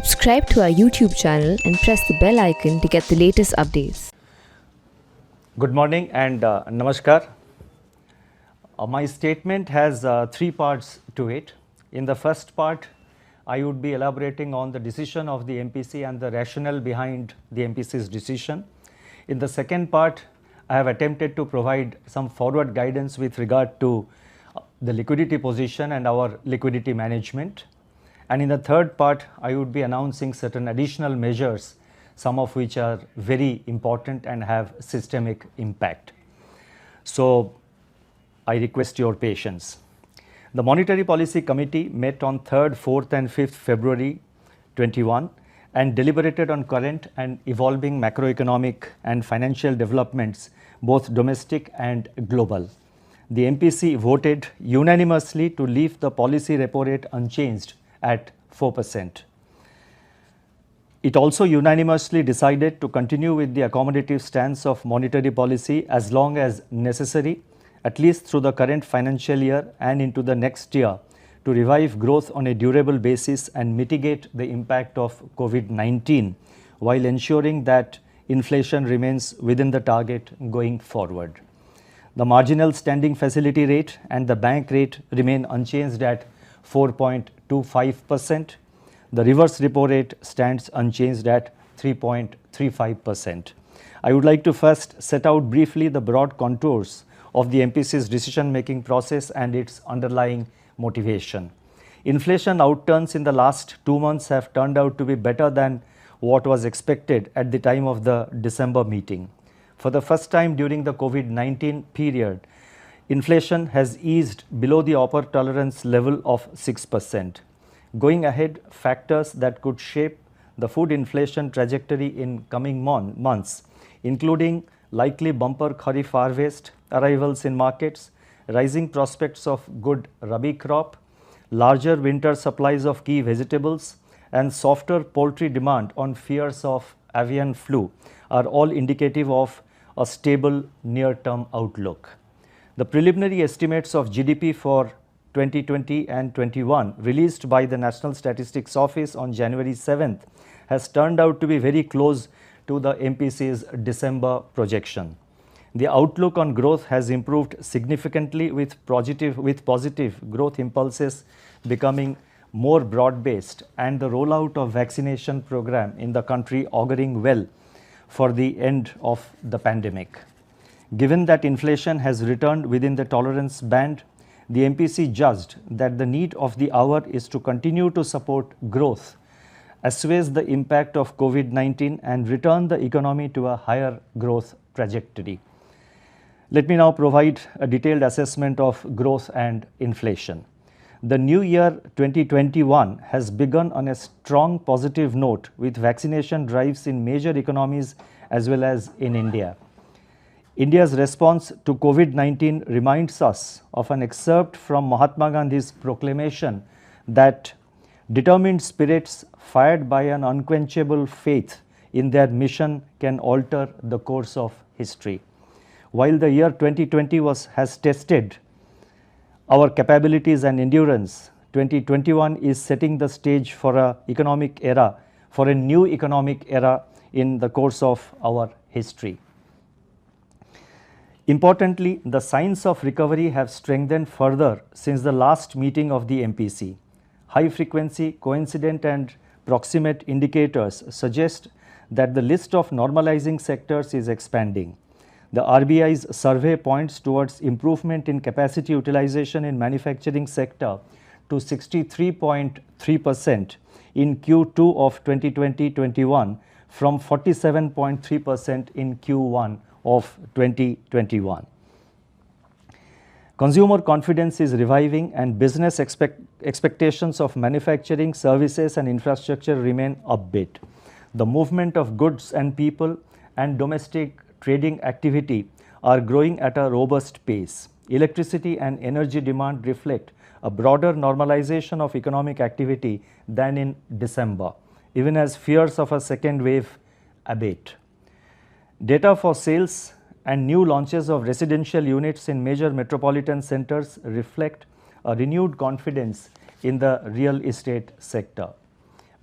Subscribe to our YouTube channel and press the bell icon to get the latest updates. Good morning and namaskar. My statement has three parts to it. In the first part, I would be elaborating on the decision of the MPC and the rationale behind the MPC's decision. In the second part, I have attempted to provide some forward guidance with regard to the liquidity position and our liquidity management. And in the third part, I would be announcing certain additional measures, some of which are very important and have systemic impact. So, I request your patience. The Monetary Policy Committee met on 3rd, 4th and 5th February 21 and deliberated on current and evolving macroeconomic and financial developments, both domestic and global. The MPC voted unanimously to leave the policy repo rate unchanged at 4%. It also unanimously decided to continue with the accommodative stance of monetary policy as long as necessary, at least through the current financial year and into the next year, to revive growth on a durable basis and mitigate the impact of COVID-19 while ensuring that inflation remains within the target going forward. The marginal standing facility rate and the bank rate remain unchanged at 4.25%. The reverse repo rate stands unchanged at 3.35%. I would like to first set out briefly the broad contours of the MPC's decision-making process and its underlying motivation. Inflation outturns in the last 2 months have turned out to be better than what was expected at the time of the December meeting. For the first time during the COVID-19 period, inflation has eased below the upper tolerance level of 6%. Going ahead, factors that could shape the food inflation trajectory in coming months, including likely bumper Kharif harvest, arrivals in markets, rising prospects of good Rabi crop, larger winter supplies of key vegetables, and softer poultry demand on fears of avian flu are all indicative of a stable near-term outlook. The preliminary estimates of GDP for 2020 and 21 released by the National Statistics Office on January 7th has turned out to be very close to the MPC's December projection. The outlook on growth has improved significantly with positive growth impulses becoming more broad-based and the rollout of vaccination program in the country auguring well for the end of the pandemic. Given that inflation has returned within the tolerance band, the MPC judged that the need of the hour is to continue to support growth, assuage the impact of COVID-19 and return the economy to a higher growth trajectory. Let me now provide a detailed assessment of growth and inflation. The new year 2021 has begun on a strong positive note with vaccination drives in major economies as well as in India. India's response to COVID-19 reminds us of an excerpt from Mahatma Gandhi's proclamation that determined spirits fired by an unquenchable faith in their mission can alter the course of history. While the year 2020 has tested our capabilities and endurance, 2021 is setting the stage for a new economic era in the course of our history. Importantly, the signs of recovery have strengthened further since the last meeting of the MPC. High-frequency, coincident and proximate indicators suggest that the list of normalizing sectors is expanding. The RBI's survey points towards improvement in capacity utilization in manufacturing sector to 63.3% in Q2 of 2020-21 from 47.3% in Q1 of 2021. Consumer confidence is reviving and business expectations of manufacturing, services and infrastructure remain upbeat. The movement of goods and people and domestic trading activity are growing at a robust pace. Electricity and energy demand reflect a broader normalization of economic activity than in December, even as fears of a second wave abate. Data for sales and new launches of residential units in major metropolitan centers reflect a renewed confidence in the real estate sector.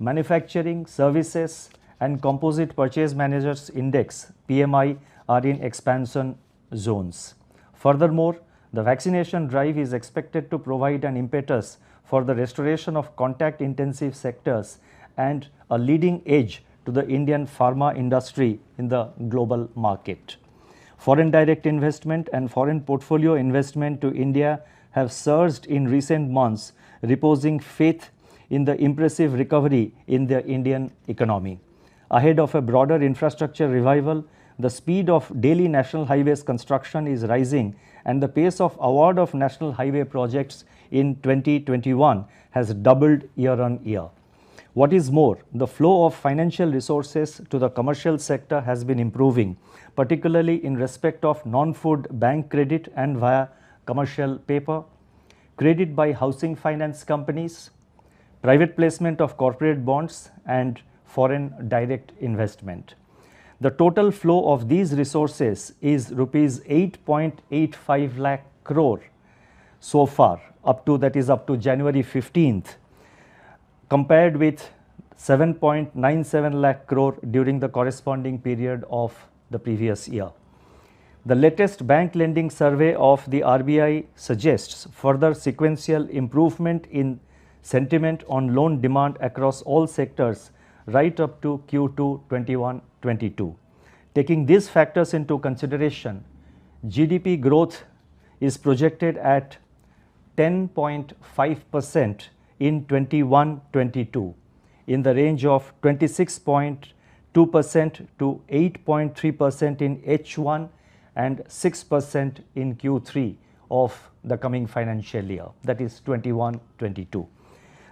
manufacturing, services and composite purchase managers index PMI are in expansion zones. Furthermore, the vaccination drive is expected to provide an impetus for the restoration of contact intensive sectors and a leading edge to the Indian pharma industry in the global market. Foreign direct investment and foreign portfolio investment to India have surged in recent months, reposing faith in the impressive recovery in the Indian economy. Ahead of a broader infrastructure revival, the speed of daily national highways construction is rising and the pace of award of national highway projects in 2021 has doubled year on year. What is more, the flow of financial resources to the commercial sector has been improving, particularly in respect of non-food bank credit and via commercial paper, credit by housing finance companies, private placement of corporate bonds and foreign direct investment. The total flow of these resources is rupees 8.85 lakh crore so far, up to January 15th, compared with 7.97 lakh crore during the corresponding period of the previous year. The latest bank lending survey of the RBI suggests further sequential improvement in sentiment on loan demand across all sectors right up to Q2 21-22. Taking these factors into consideration, GDP growth is projected at 10.5% in 21-22, in the range of 26.2% to 8.3% in H1 and 6% in Q3 of the coming financial year, that is 21-22.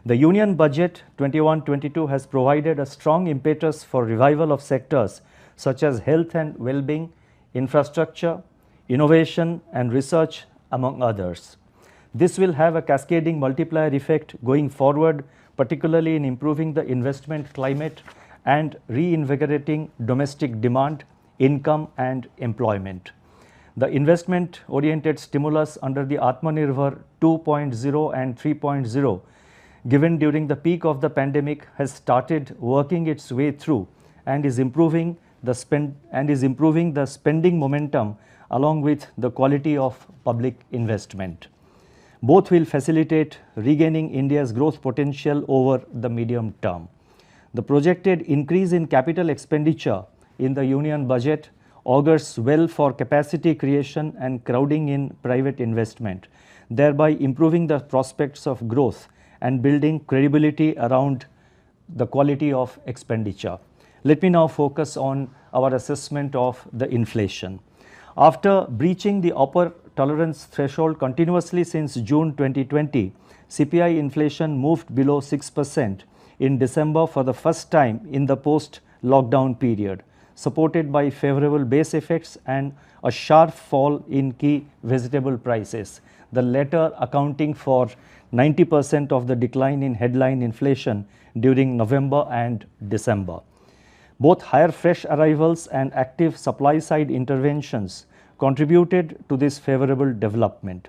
The Union Budget 21-22 has provided a strong impetus for revival of sectors such as health and well-being, infrastructure, innovation and research, among others. This will have a cascading multiplier effect going forward, particularly in improving the investment climate and reinvigorating domestic demand, income and employment. The investment-oriented stimulus under the Atmanirbhar 2.0 and 3.0 given during the peak of the pandemic has started working its way through and is improving the spending momentum along with the quality of public investment. Both will facilitate regaining India's growth potential over the medium term. The projected increase in capital expenditure in the Union Budget augurs well for capacity creation and crowding in private investment, thereby improving the prospects of growth and building credibility around the quality of expenditure. Let me now focus on our assessment of the inflation. After breaching the upper tolerance threshold continuously since June 2020, CPI inflation moved below 6% in December for the first time in the post-lockdown period, supported by favorable base effects and a sharp fall in key vegetable prices, the latter accounting for 90% of the decline in headline inflation during November and December. Both higher fresh arrivals and active supply side interventions contributed to this favorable development.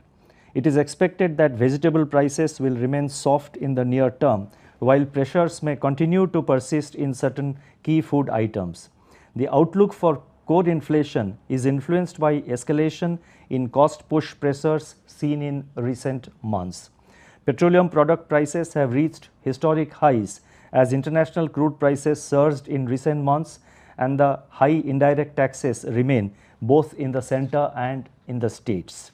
It is expected that vegetable prices will remain soft in the near term, while pressures may continue to persist in certain key food items. The outlook for core inflation is influenced by escalation in cost push pressures seen in recent months. Petroleum product prices have reached historic highs as international crude prices surged in recent months and the high indirect taxes remain both in the center and in the states.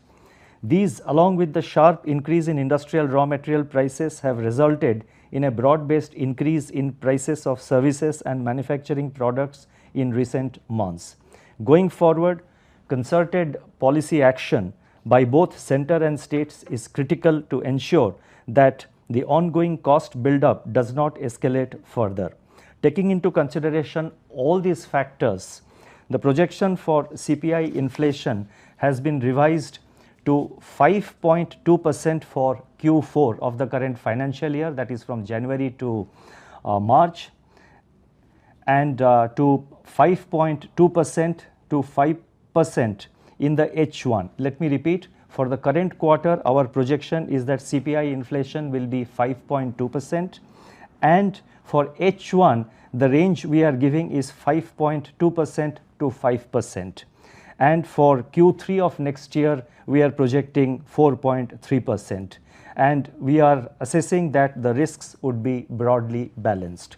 These, along with the sharp increase in industrial raw material prices, have resulted in a broad-based increase in prices of services and manufacturing products in recent months. Going forward, concerted policy action by both center and states is critical to ensure that the ongoing cost build-up does not escalate further. Taking into consideration all these factors, the projection for CPI inflation has been revised to 5.2% for Q4 of the current financial year, that is from January to March, and to 5.2% to 5% in the H1. Let me repeat, for the current quarter our projection is that CPI inflation will be 5.2% and For H1, the range we are giving is 5.2% to 5%. And for Q3 of next year, we are projecting 4.3%. And we are assessing that the risks would be broadly balanced.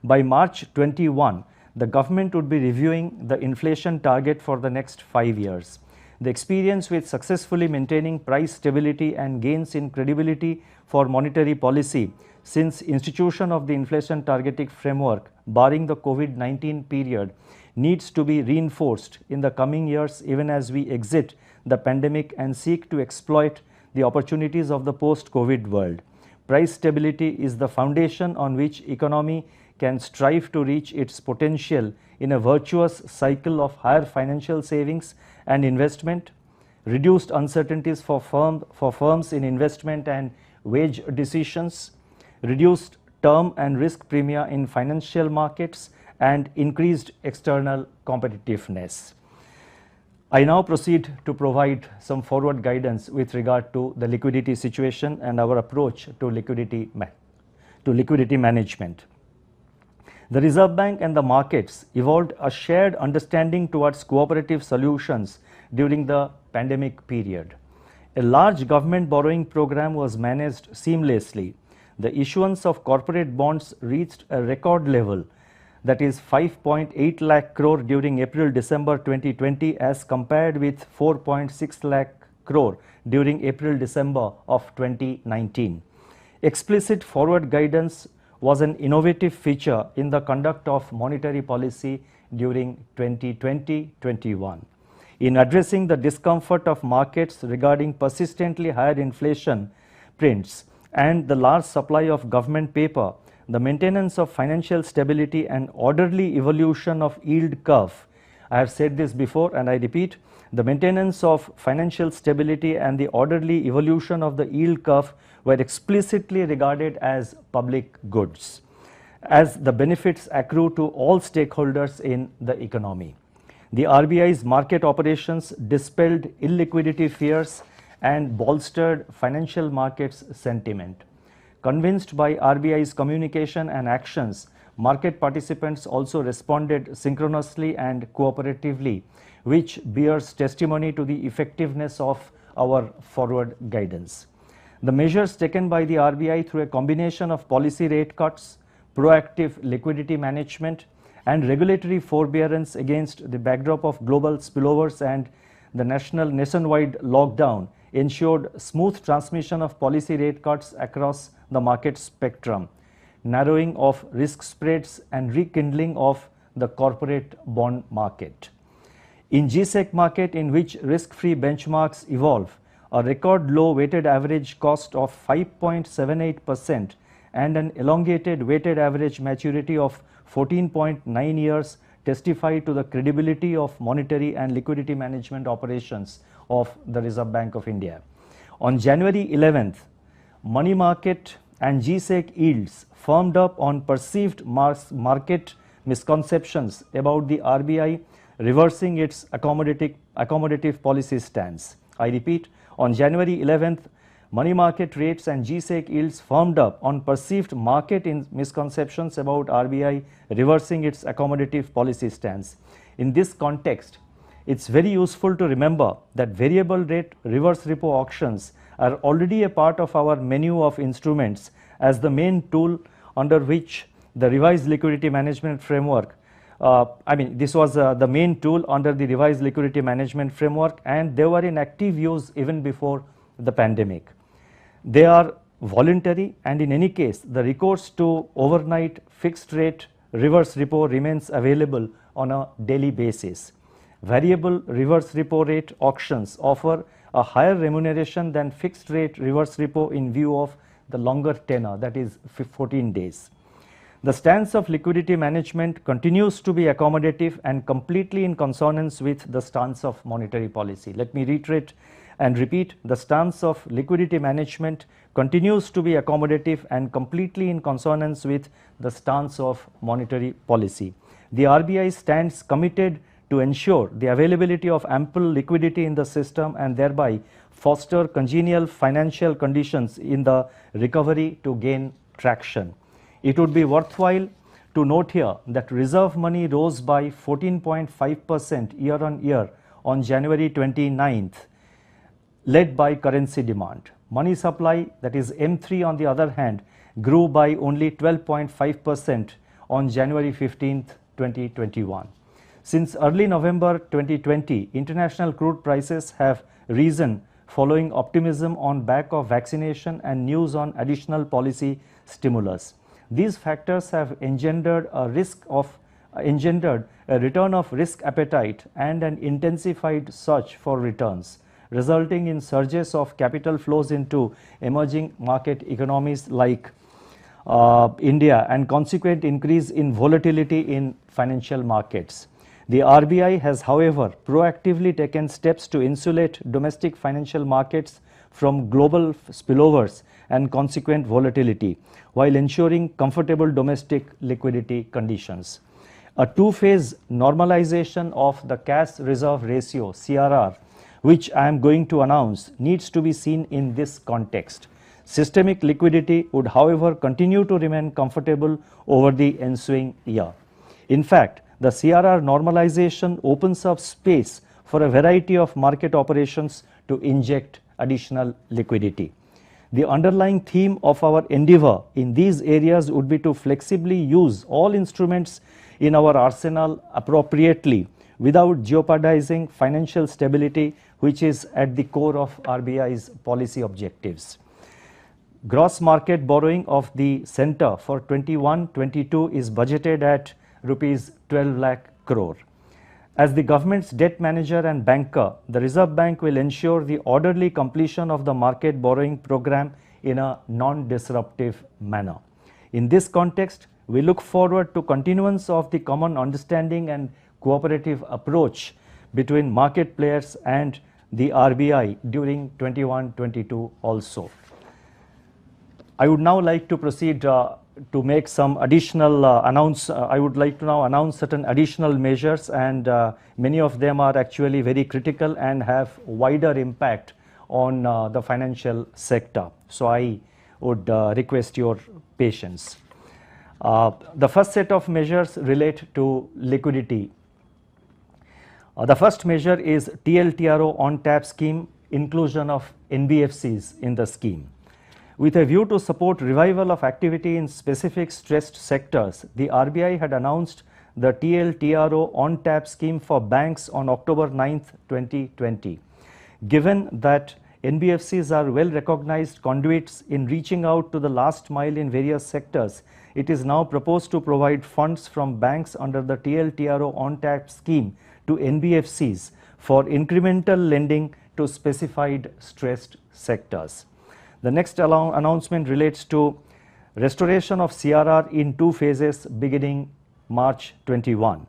By March 21, the government would be reviewing the inflation target for the next 5 years. The experience with successfully maintaining price stability and gains in credibility for monetary policy since institution of the inflation targeting framework, barring the COVID-19 period, needs to be reinforced in the coming years even as we exit the pandemic and seek to exploit the opportunities of the post-COVID world. Price stability is the foundation on which economy can strive to reach its potential in a virtuous cycle of higher financial savings and investment, reduced uncertainties for firms in investment and wage decisions, reduced term and risk premia in financial markets, and increased external competitiveness. I now proceed to provide some forward guidance with regard to the liquidity situation and our approach to liquidity management. The Reserve Bank and the markets evolved a shared understanding towards cooperative solutions during the pandemic period. A large government borrowing program was managed seamlessly. The issuance of corporate bonds reached a record level, that is 5.8 lakh crore during April-December 2020 as compared with 4.6 lakh crore during April-December of 2019. Explicit forward guidance was an innovative feature in the conduct of monetary policy during 2020-21. In addressing the discomfort of markets regarding persistently higher inflation prints and the large supply of government paper, the maintenance of financial stability and orderly evolution of yield curve. I have said this before and I repeat, the maintenance of financial stability and the orderly evolution of the yield curve were explicitly regarded as public goods, as the benefits accrue to all stakeholders in the economy. The RBI's market operations dispelled illiquidity fears and bolstered financial markets sentiment. Convinced by RBI's communication and actions, market participants also responded synchronously and cooperatively, which bears testimony to the effectiveness of our forward guidance. The measures taken by the RBI through a combination of policy rate cuts, proactive liquidity management, and regulatory forbearance against the backdrop of global spillovers and the nationwide lockdown ensured smooth transmission of policy rate cuts across the market spectrum, narrowing of risk spreads and rekindling of the corporate bond market. In GSEC market, in which risk-free benchmarks evolve, a record low weighted average cost of 5.78% and an elongated weighted average maturity of 14.9 years testify to the credibility of monetary and liquidity management operations of the Reserve Bank of India. On January 11th, money market and GSEC yields firmed up on perceived market misconceptions about the RBI reversing its accommodative policy stance. I repeat, on January 11th, money market rates and GSEC yields firmed up on perceived market misconceptions about RBI reversing its accommodative policy stance. In this context, it's very useful to remember that variable rate reverse repo auctions are already a part of our menu of instruments as the main tool under which the revised liquidity management framework this was the main tool under the revised liquidity management framework, and they were in active use even before the pandemic. They are voluntary, and in any case, the recourse to overnight fixed rate reverse repo remains available on a daily basis. Variable reverse repo rate auctions offer a higher remuneration than fixed rate reverse repo in view of the longer tenor, that is 14 days. The stance of liquidity management continues to be accommodative and completely in consonance with the stance of monetary policy. Let me reiterate and repeat, the stance of liquidity management continues to be accommodative and completely in consonance with the stance of monetary policy. The RBI stands committed to ensure the availability of ample liquidity in the system and thereby foster congenial financial conditions in the recovery to gain traction. It would be worthwhile to note here that reserve money rose by 14.5% year on year on January 29th, led by currency demand. Money supply, that is M3 on the other hand, grew by only 12.5% on January 15th, 2021. Since early November 2020, international crude prices have risen following optimism on back of vaccination and news on additional policy stimulus. These factors have engendered a return of risk appetite and an intensified search for returns, resulting in surges of capital flows into emerging market economies like India and consequent increase in volatility in financial markets. The RBI has, however, proactively taken steps to insulate domestic financial markets from global spillovers and consequent volatility, while ensuring comfortable domestic liquidity conditions. A two-phase normalization of the cash reserve ratio (CRR), which I am going to announce, needs to be seen in this context. Systemic liquidity would, however, continue to remain comfortable over the ensuing year. In fact, the CRR normalization opens up space for a variety of market operations to inject additional liquidity. The underlying theme of our endeavor in these areas would be to flexibly use all instruments in our arsenal appropriately without jeopardizing financial stability, which is at the core of RBI's policy objectives. Gross market borrowing of the center for 21-22 is budgeted at rupees 12 lakh crore. As the government's debt manager and banker, the Reserve Bank will ensure the orderly completion of the market borrowing program in a non-disruptive manner. In this context, we look forward to continuance of the common understanding and cooperative approach between market players and the RBI during 21-22 also. I would now like to proceed to make some additional I would like to now announce certain additional measures, and many of them are actually very critical and have wider impact on the financial sector. So I would request your patience. The first set of measures relate to liquidity. The first measure is TLTRO on-tap scheme, inclusion of NBFCs in the scheme. With a view to support revival of activity in specific stressed sectors, the RBI had announced the TLTRO on-tap scheme for banks on October 9th, 2020. Given that NBFCs are well-recognized conduits in reaching out to the last mile in various sectors, it is now proposed to provide funds from banks under the TLTRO on-tap scheme to NBFCs for incremental lending to specified stressed sectors. The next announcement relates to restoration of CRR in two phases beginning March 21.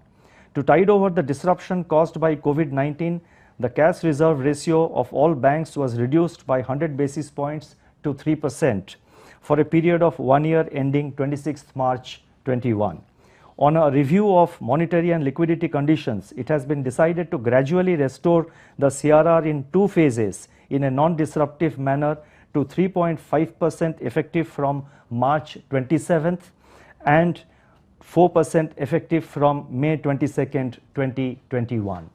To tide over the disruption caused by COVID-19, the cash reserve ratio of all banks was reduced by 100 basis points to 3% for a period of 1 year ending 26th March 21. On a review of monetary and liquidity conditions, it has been decided to gradually restore the CRR in two phases in a non-disruptive manner to 3.5% effective from March 27th and 4% effective from May 22nd, 2021.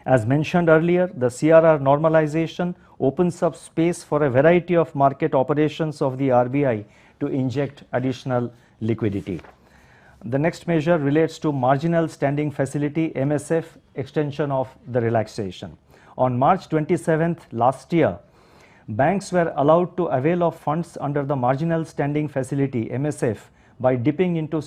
As mentioned earlier, the CRR normalization opens up space for a variety of market operations of the RBI to inject additional liquidity. The next measure relates to marginal standing facility MSF extension of the relaxation. On March 27th last year, banks were allowed to avail of funds under the marginal standing facility MSF by dipping into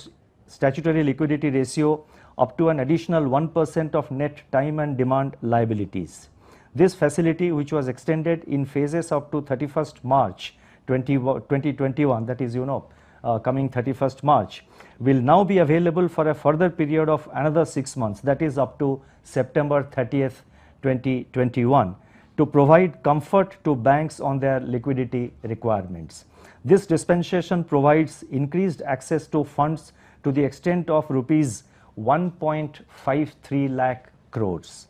statutory liquidity ratio up to an additional 1% of net time and demand liabilities. This facility, which was extended in phases up to 31st March 2021, that is coming 31st March, will now be available for a further period of another 6 months, that is up to September 30th, 2021. To provide comfort to banks on their liquidity requirements. This dispensation provides increased access to funds to the extent of rupees 1.53 lakh crores.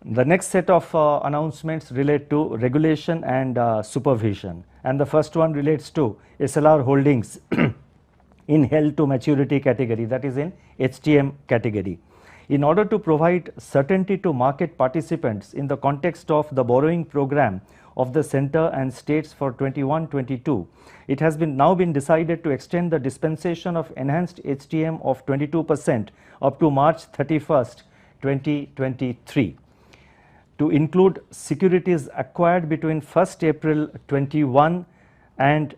The next set of announcements relate to regulation and supervision, and the first one relates to SLR holdings in held to maturity category, that is in HTM category. In order to provide certainty to market participants in the context of the borrowing program of the center and states for 21-22, it has now been decided to extend the dispensation of enhanced HTM of 22% up to March 31st, 2023. To include securities acquired between 1st April 21 and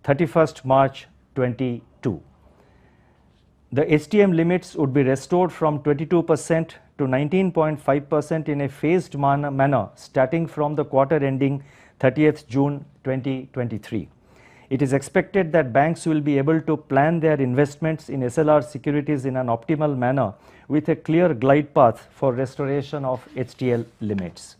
31st March 22. The HTM limits would be restored from 22% to 19.5% in a phased manner starting from the quarter ending 30th June 2023. It is expected that banks will be able to plan their investments in SLR securities in an optimal manner with a clear glide path for restoration of HTL limits.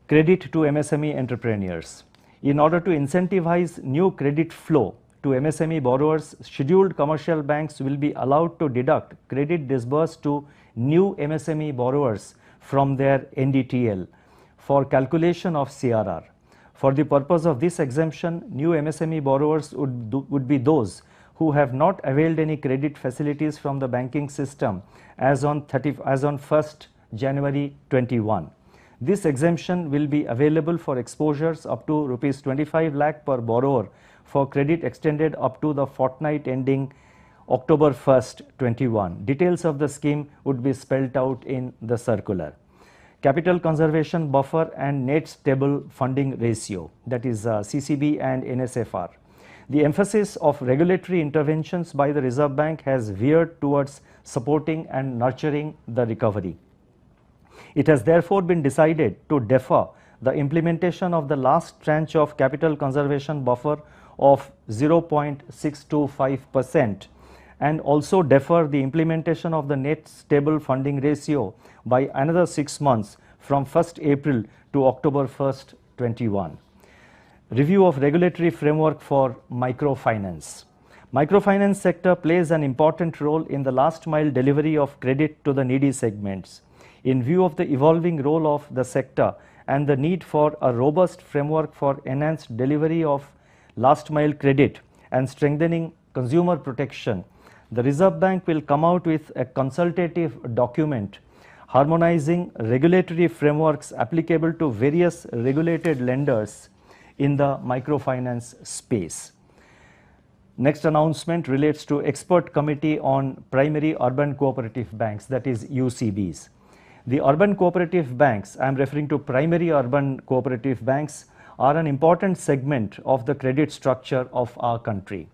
Credit to MSME entrepreneurs. In order to incentivize new credit flow to MSME borrowers, scheduled commercial banks will be allowed to deduct credit disbursed to new MSME borrowers from their NDTL for calculation of CRR. For the purpose of this exemption, new MSME borrowers would be those who have not availed any credit facilities from the banking system as on 1st January 21. This exemption will be available for exposures up to Rs 25 lakh per borrower for credit extended up to the fortnight ending October 1st, 21. Details of the scheme would be spelled out in the circular. Capital conservation buffer and net stable funding ratio, that is CCB and NSFR. The emphasis of regulatory interventions by the Reserve Bank has veered towards supporting and nurturing the recovery. It has therefore been decided to defer the implementation of the last tranche of capital conservation buffer of 0.625% and also defer the implementation of the net stable funding ratio by another 6 months from 1st April to October 1st, 21. Review of regulatory framework for microfinance. Microfinance sector plays an important role in the last mile delivery of credit to the needy segments. In view of the evolving role of the sector and the need for a robust framework for enhanced delivery of last mile credit and strengthening consumer protection, the Reserve Bank will come out with a consultative document harmonizing regulatory frameworks applicable to various regulated lenders in the microfinance space. Next announcement relates to Expert Committee on Primary Urban Cooperative Banks, that is UCBs. The urban cooperative banks, I am referring to primary urban cooperative banks, are an important segment of the credit structure of our country.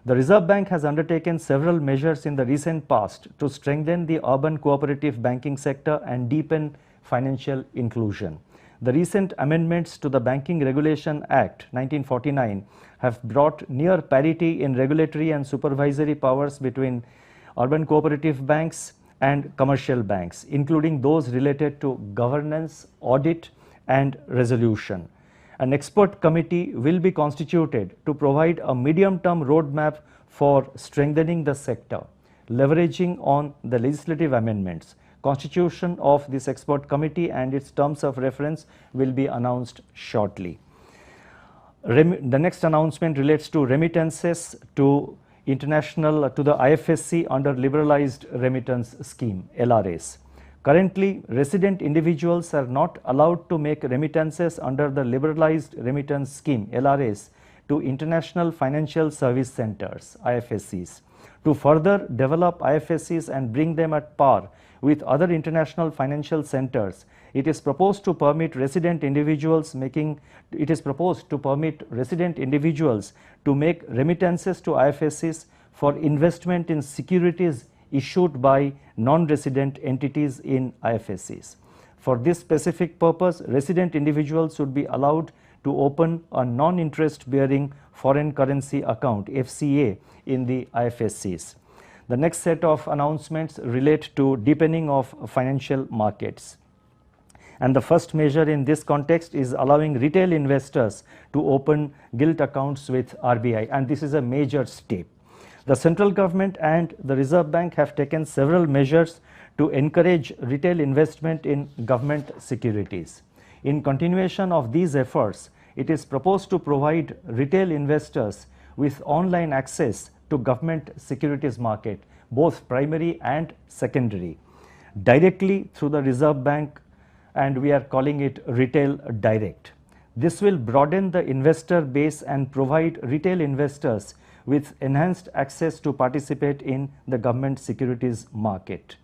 The Reserve Bank has undertaken several measures in the recent past to strengthen the urban cooperative banking sector and deepen financial inclusion. The recent amendments to the Banking Regulation Act 1949 have brought near parity in regulatory and supervisory powers between urban cooperative banks and commercial banks, including those related to governance, audit and resolution. An expert committee will be constituted to provide a medium-term roadmap for strengthening the sector, leveraging on the legislative amendments. Constitution of this expert committee and its terms of reference will be announced shortly. The next announcement relates to remittances to the IFSC under Liberalized Remittance Scheme, LRS. Currently, resident individuals are not allowed to make remittances under the Liberalized Remittance Scheme, LRS, to International Financial Service Centers, IFSCs. To further develop IFSCs and bring them at par with other international financial centers, it is proposed to permit resident individuals to make remittances to IFSCs for investment in securities issued by non-resident entities in IFSCs. For this specific purpose, resident individuals should be allowed to open a non-interest bearing foreign currency account, FCA, in the IFSCs. The next set of announcements relate to deepening of financial markets. And the first measure in this context is allowing retail investors to open gilt accounts with RBI, and this is a major step. The central government and the Reserve Bank have taken several measures to encourage retail investment in government securities. In continuation of these efforts, it is proposed to provide retail investors with online access to government securities market, both primary and secondary, directly through the Reserve Bank, and we are calling it Retail Direct. This will broaden the investor base and provide retail investors with enhanced access to participate in the government securities market.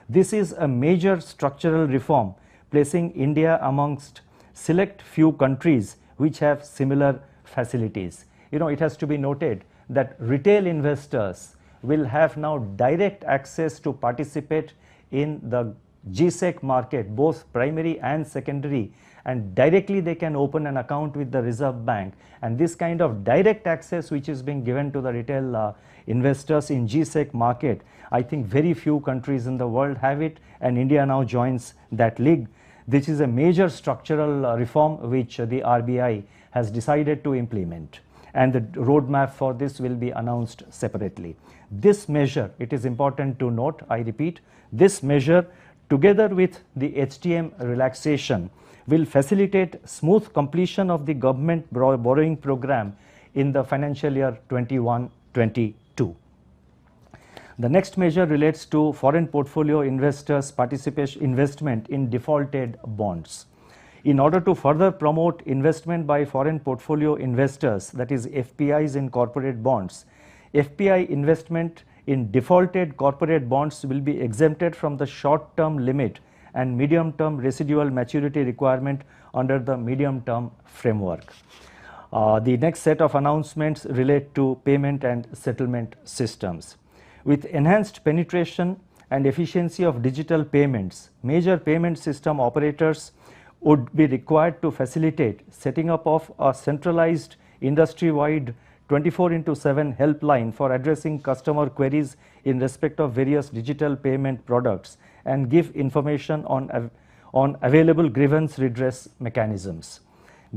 This is a major structural reform, placing India amongst select few countries which have similar facilities. It has to be noted that retail investors will have now direct access to participate in the GSEC market, both primary and secondary, and directly they can open an account with the Reserve Bank. And this kind of direct access which is being given to the retail investors in GSEC market, I think very few countries in the world have it, and India now joins that league. This is a major structural reform which the RBI has decided to implement, and the roadmap for this will be announced separately. This measure, it is important to note, I repeat, this measure together with the HTM relaxation will facilitate smooth completion of the government borrowing program in the financial year 21-22. The next measure relates to foreign portfolio investors' participation investment in defaulted bonds. In order to further promote investment by foreign portfolio investors, that is FPIs in corporate bonds, FPI investment in defaulted corporate bonds will be exempted from the short-term limit and medium-term residual maturity requirement under the medium-term framework. The next set of announcements relate to payment and settlement systems. With enhanced penetration and efficiency of digital payments, major payment system operators would be required to facilitate setting up of a centralized industry-wide 24/7 helpline for addressing customer queries in respect of various digital payment products and give information on available grievance redress mechanisms.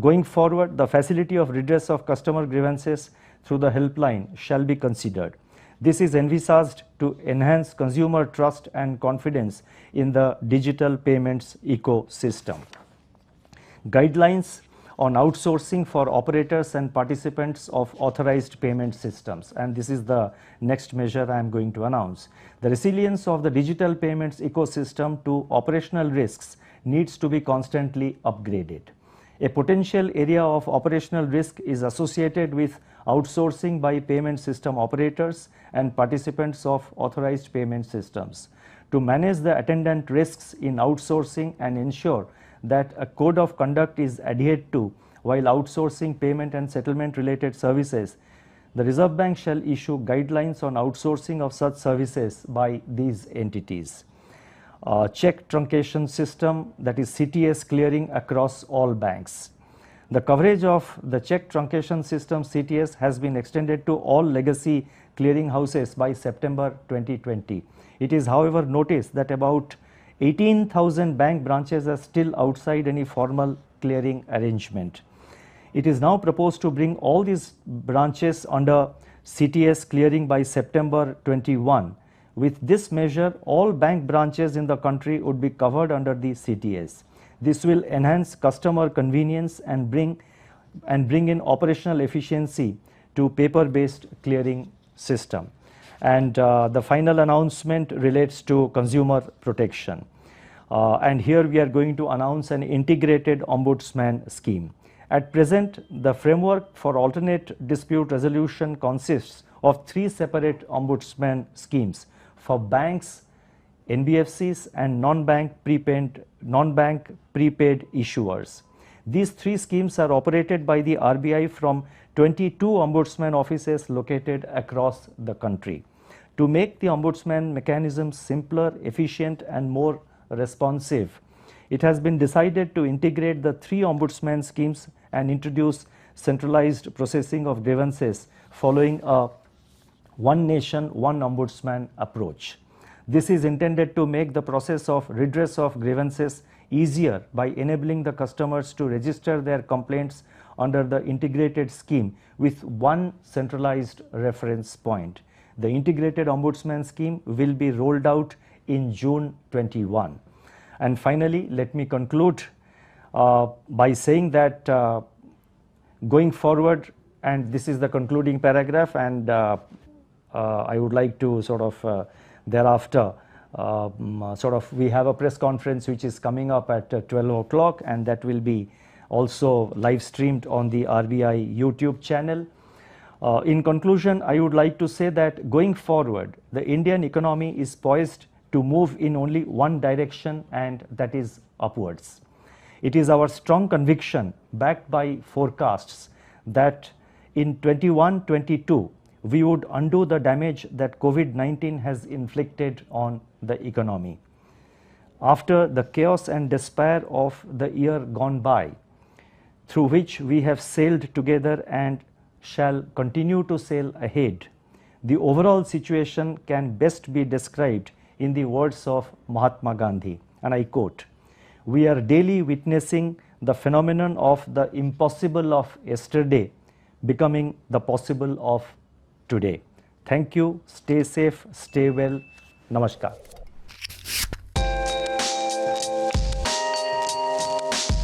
Going forward, the facility of redress of customer grievances through the helpline shall be considered. This is envisaged to enhance consumer trust and confidence in the digital payments ecosystem. Guidelines on outsourcing for operators and participants of authorized payment systems, and this is the next measure I am going to announce. The resilience of the digital payments ecosystem to operational risks needs to be constantly upgraded. A potential area of operational risk is associated with outsourcing by payment system operators and participants of authorized payment systems. To manage the attendant risks in outsourcing and ensure that a code of conduct is adhered to while outsourcing payment and settlement related services, the Reserve Bank shall issue guidelines on outsourcing of such services by these entities. Check truncation system, that is CTS clearing across all banks. The coverage of the check truncation system CTS has been extended to all legacy clearing houses by September 2020. It is however noticed that about 18,000 bank branches are still outside any formal clearing arrangement. It is now proposed to bring all these branches under CTS clearing by September 21. With this measure, all bank branches in the country would be covered under the CTS. This will enhance customer convenience and bring in operational efficiency to paper-based clearing system. And the final announcement relates to consumer protection. And here we are going to announce an integrated ombudsman scheme. At present, the framework for alternate dispute resolution consists of 3 separate ombudsman schemes for banks, NBFCs and non-bank prepaid issuers. These 3 schemes are operated by the RBI from 22 ombudsman offices located across the country. To make the ombudsman mechanism simpler, efficient and more responsive, it has been decided to integrate the 3 ombudsman schemes and introduce centralized processing of grievances following a one nation, one ombudsman approach. This is intended to make the process of redress of grievances easier by enabling the customers to register their complaints under the integrated scheme with one centralized reference point. The integrated ombudsman scheme will be rolled out in June 21. And finally, let me conclude by saying that going forward, and this is the concluding paragraph, and I would like to sort of thereafter we have a press conference which is coming up at 12 o'clock, and that will be also live streamed on the RBI YouTube channel. In conclusion, I would like to say that going forward, the Indian economy is poised to move in only one direction, and that is upwards. It is our strong conviction, backed by forecasts, that in 21-22, we would undo the damage that COVID-19 has inflicted on the economy. After the chaos and despair of the year gone by, through which we have sailed together and shall continue to sail ahead, the overall situation can best be described in the words of Mahatma Gandhi, and I quote, "We are daily witnessing the phenomenon of the impossible of yesterday becoming the possible of today." Thank you. Stay safe, stay well. Namaskar.